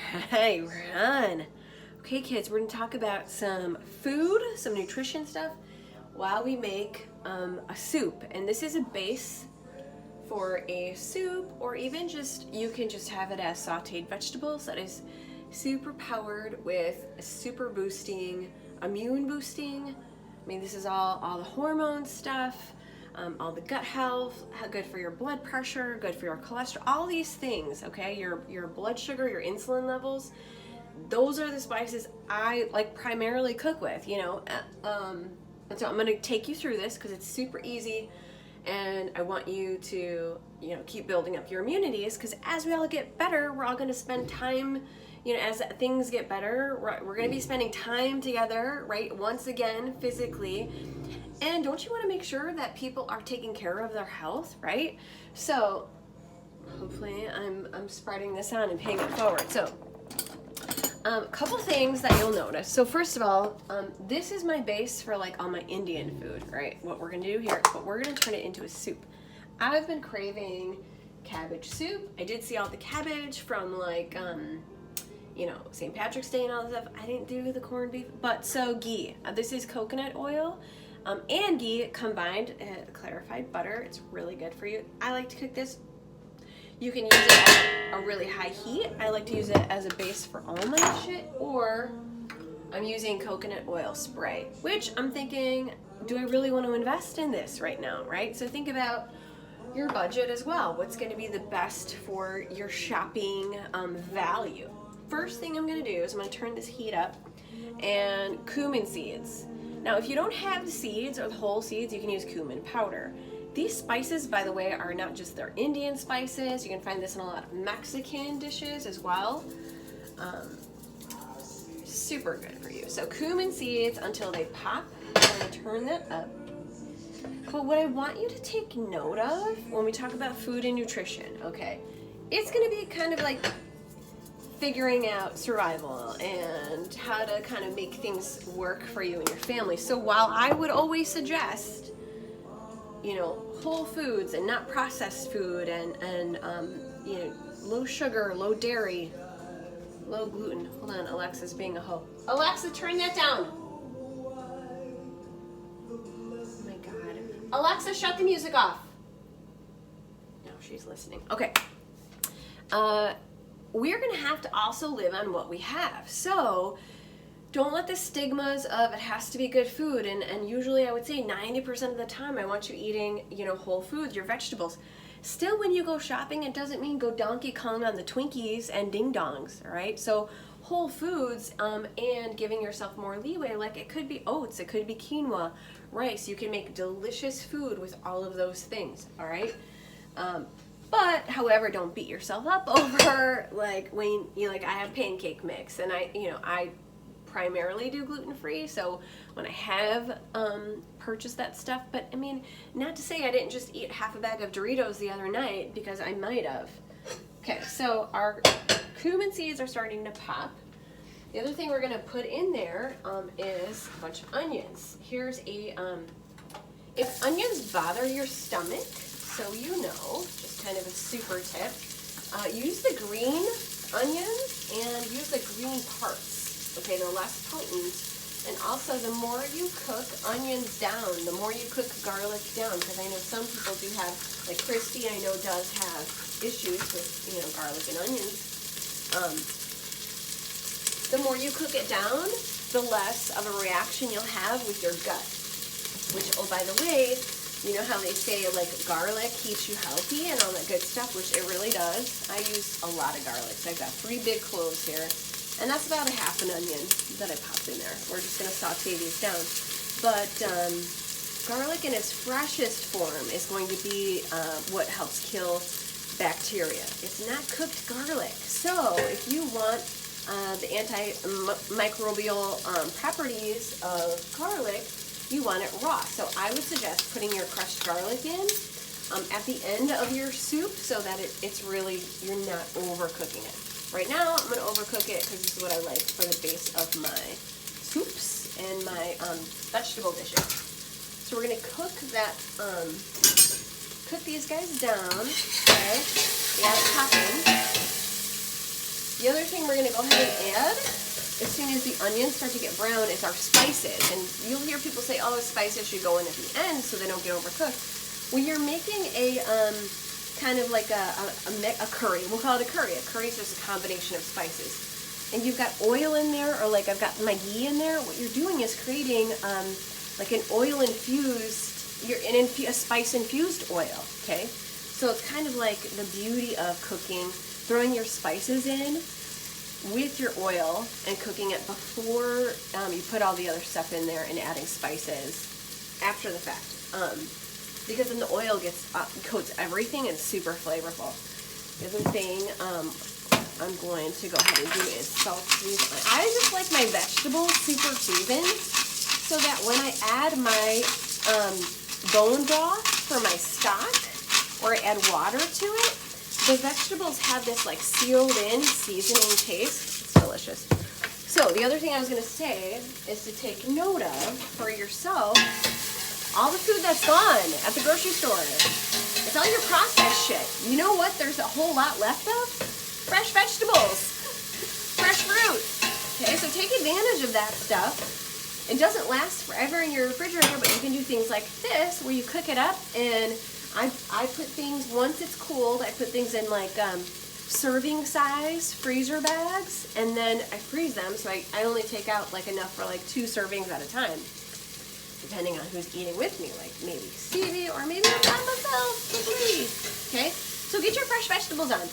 Hey, run. Okay, kids, we're gonna talk about some food, some nutrition stuff, while we make a soup. And this is a base for a soup, or even just, you can just have it as sauteed vegetables. That is super powered with super boosting, immune boosting. I mean, this is all the hormone stuff. All the gut health, good for your blood pressure, good for your cholesterol, all these things, okay? Your blood sugar, your insulin levels, those are the spices I like primarily cook with, you know. And so I'm gonna take you through this because it's super easy, and I want you to, you know, keep building up your immunities, because as we all get better, we're all gonna spend time, you know, as things get better, we're gonna be spending time together, right? Once again, physically. And don't you want to make sure that people are taking care of their health, right? So hopefully I'm spreading this on and paying it forward. So a couple things that you'll notice. So first of all, this is my base for like all my Indian food, right? What we're gonna do here, but we're gonna turn it into a soup. I've been craving cabbage soup. I did see all the cabbage from like you know, St. Patrick's Day and all that stuff. I didn't do the corned beef, but so ghee. This is coconut oil. And ghee combined, clarified butter. It's really good for you. I like to cook this. You can use it at a really high heat. I like to use it as a base for all my shit, or I'm using coconut oil spray, which I'm thinking, do I really want to invest in this right now, right? So think about your budget as well. What's going to be the best for your shopping value? First thing I'm going to do is I'm going to turn this heat up, and cumin seeds. Now, if you don't have the seeds or the whole seeds, you can use cumin powder. These spices, by the way, are not just their Indian spices. You can find this in a lot of Mexican dishes as well. Super good for you. So cumin seeds until they pop. I'm going to turn that up. But what I want you to take note of when we talk about food and nutrition, okay, it's going to be kind of like figuring out survival and how to kind of make things work for you and your family. So while I would always suggest, you know, whole foods and not processed food, and you know, low sugar, low dairy, low gluten. Hold on, Alexa's being a hoe. Alexa, turn that down. Oh my God. Alexa, shut the music off. No, she's listening. Okay. We're going to have to also live on what we have. So don't let the stigmas of it has to be good food. And usually I would say 90% of the time I want you eating, you know, whole foods, your vegetables. Still, when you go shopping, it doesn't mean go Donkey Kong on the Twinkies and ding dongs, all right? So whole foods, and giving yourself more leeway, like it could be oats, it could be quinoa, rice. You can make delicious food with all of those things, all right? But, however, don't beat yourself up over, like, when you, like, I have pancake mix, and I primarily do gluten-free, so when I have purchased that stuff, but, I mean, not to say I didn't just eat half a bag of Doritos the other night, because I might have. Okay, so our cumin seeds are starting to pop. The other thing we're going to put in there is a bunch of onions. Here's a, if onions bother your stomach, so you know, just kind of a super tip, use the green onions and use the green parts. Okay, they're less potent. And also, the more you cook onions down, the more you cook garlic down, because I know some people do have, like Christy, I know does have issues with, you know, garlic and onions. The more you cook it down, the less of a reaction you'll have with your gut. Which, oh, by the way, you know how they say, like, garlic keeps you healthy and all that good stuff, which it really does. I use a lot of garlic. So I've got 3 big cloves here, and that's about a half an onion that I popped in there. We're just going to saute these down. But garlic in its freshest form is going to be what helps kill bacteria. It's not cooked garlic. So if you want the antimicrobial properties of garlic, you want it raw. So I would suggest putting your crushed garlic in at the end of your soup, so that it's really, you're not overcooking it. Right now, I'm going to overcook it because this is what I like for the base of my soups and my vegetable dishes. So we're going to cook that, cook these guys down, okay? We got it popping. The other thing we're gonna go ahead and add, as soon as the onions start to get brown, is our spices. And you'll hear people say, oh, spices should go in at the end so they don't get overcooked. When you're making a kind of like a curry, we'll call it a curry. A curry is just a combination of spices. And you've got oil in there, or like I've got my ghee in there. What you're doing is creating like an oil infused, a spice infused oil, okay? So it's kind of like the beauty of cooking, throwing your spices in with your oil and cooking it before you put all the other stuff in there, and adding spices after the fact. Because then the oil coats everything and it's super flavorful. The other thing I'm going to go ahead and do is salt these. I just like my vegetables super seasoned, so that when I add my bone broth for my stock, or I add water to it, the vegetables have this like sealed in seasoning taste. It's delicious. So the other thing I was going to say is to take note of for yourself all the food that's gone at the grocery store. It's all your processed shit. You know what there's a whole lot left of? Fresh vegetables, fresh fruit. Okay, so take advantage of that stuff. It doesn't last forever in your refrigerator, but you can do things like this where you cook it up, and I put things, once it's cooled, I put things in like serving size freezer bags, and then I freeze them, so I only take out like enough for like 2 servings at a time, depending on who's eating with me, like maybe Stevie, or maybe I'm by myself with me. Okay, so get your fresh vegetables on.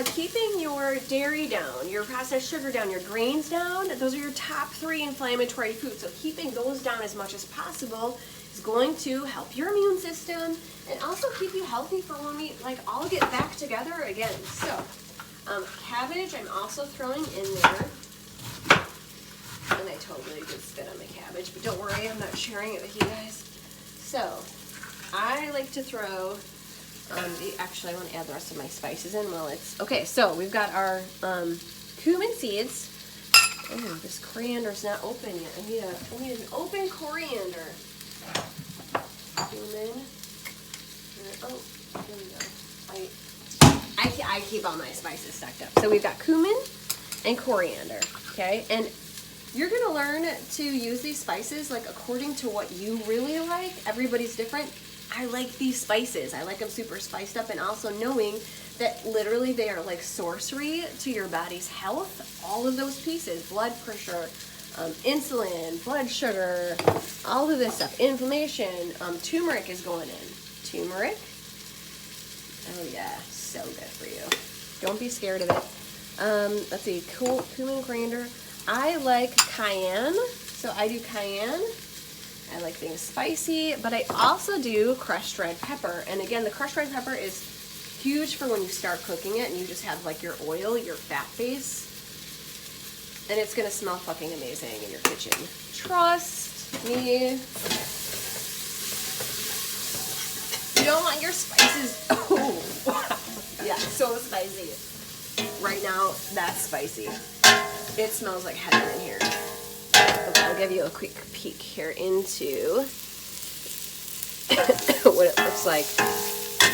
Keeping your dairy down, your processed sugar down, your grains down, those are your top 3 inflammatory foods. So keeping those down as much as possible is going to help your immune system and also keep you healthy for when we like all get back together again. So cabbage I'm also throwing in there. And I totally did spit on my cabbage, but don't worry, I'm not sharing it with you guys. So I like to throw actually, I want to add the rest of my spices in while it's... Okay, so we've got our cumin seeds. Oh, this coriander's not open yet. I need an open coriander. Cumin. Oh, there we go. I keep all my spices stacked up. So we've got cumin and coriander, okay? And you're going to learn to use these spices like according to what you really like. Everybody's different. I like these spices. I like them super spiced up, and also knowing that literally they are like sorcery to your body's health. All of those pieces, blood pressure, insulin, blood sugar, all of this stuff, inflammation. Turmeric is going in. Turmeric. Oh yeah, so good for you. Don't be scared of it. Let's see, cumin, coriander. I like cayenne, so I do cayenne. I like things spicy, but I also do crushed red pepper. And again, the crushed red pepper is huge for when you start cooking it and you just have like your oil, your fat base. And it's gonna smell fucking amazing in your kitchen. Trust me. You don't want your spices, oh, wow. Yeah, so spicy. Right now, that's spicy. It smells like heaven in here. Okay, I'll give you a quick peek here into what it looks like.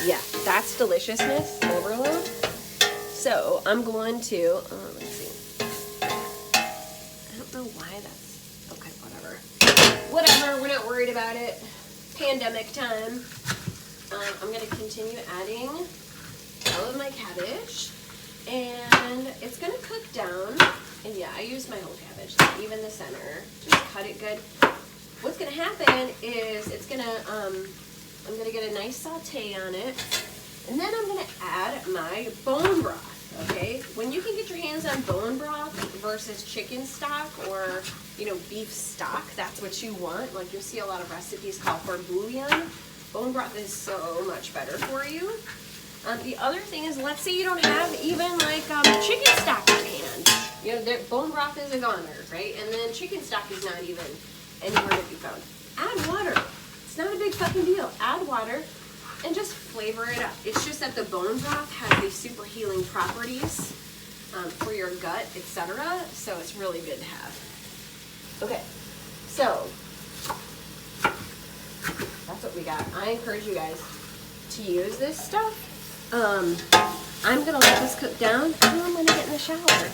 Yeah, that's deliciousness overload. So I'm going to, let's see. I don't know why that's, okay, whatever. Whatever, we're not worried about it. Pandemic time. I'm going to continue adding all of my cabbage. And it's going to cook down. And yeah, I use my whole cabbage, like even the center. Just cut it good. What's gonna happen is it's gonna, I'm gonna get a nice saute on it, and then I'm gonna add my bone broth. Okay, when you can get your hands on bone broth versus chicken stock or beef stock, that's what you want. Like you'll see a lot of recipes call for bouillon. Bone broth is so much better for you. The other thing is, let's say you don't have even like chicken stock on hand. Bone broth is a goner, right? And then chicken stock is not even anywhere to be found. Add water. It's not a big fucking deal. Add water and just flavor it up. It's just that the bone broth has these super healing properties for your gut, etc. So it's really good to have. Okay, so that's what we got. I encourage you guys to use this stuff. I'm gonna let this cook down. I'm gonna get in the the shower.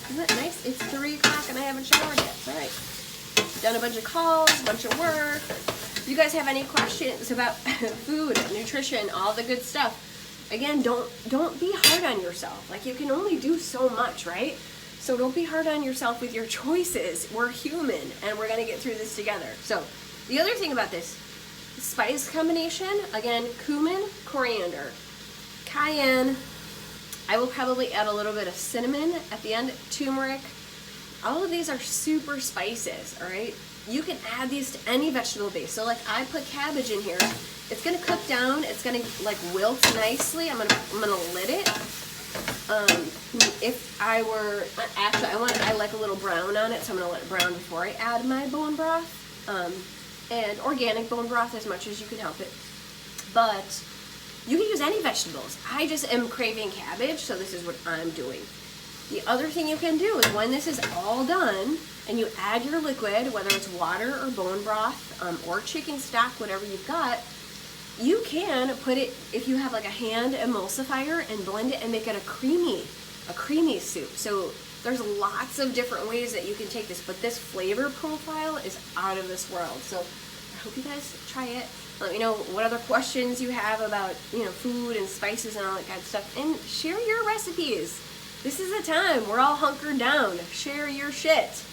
Isn't that nice? It's 3 o'clock and I haven't showered yet. All right. Done a bunch of calls, a bunch of work. If you guys have any questions about food, nutrition, all the good stuff, again, don't be hard on yourself. Like, you can only do so much, right? So don't be hard on yourself with your choices. We're human, and we're gonna get through this together. So the other thing about this spice combination, again, cumin, coriander, cayenne. I will probably add a little bit of cinnamon at the end, turmeric. All of these are super spices, all right? You can add these to any vegetable base. So like I put cabbage in here. It's gonna cook down. It's gonna like wilt nicely. I'm gonna lid it. If I were actually, I like a little brown on it, so I'm gonna let it brown before I add my bone broth. And organic bone broth as much as you can help it. But you can use any vegetables. I just am craving cabbage, so this is what I'm doing. The other thing you can do is when this is all done and you add your liquid, whether it's water or bone broth or chicken stock, whatever you've got, you can put it, if you have like a hand emulsifier, and blend it and make it a creamy soup. So there's lots of different ways that you can take this, but this flavor profile is out of this world. So I hope you guys try it. Let me know what other questions you have about, food and spices and all that kind of stuff, and share your recipes. This is the time. We're all hunkered down. Share your shit.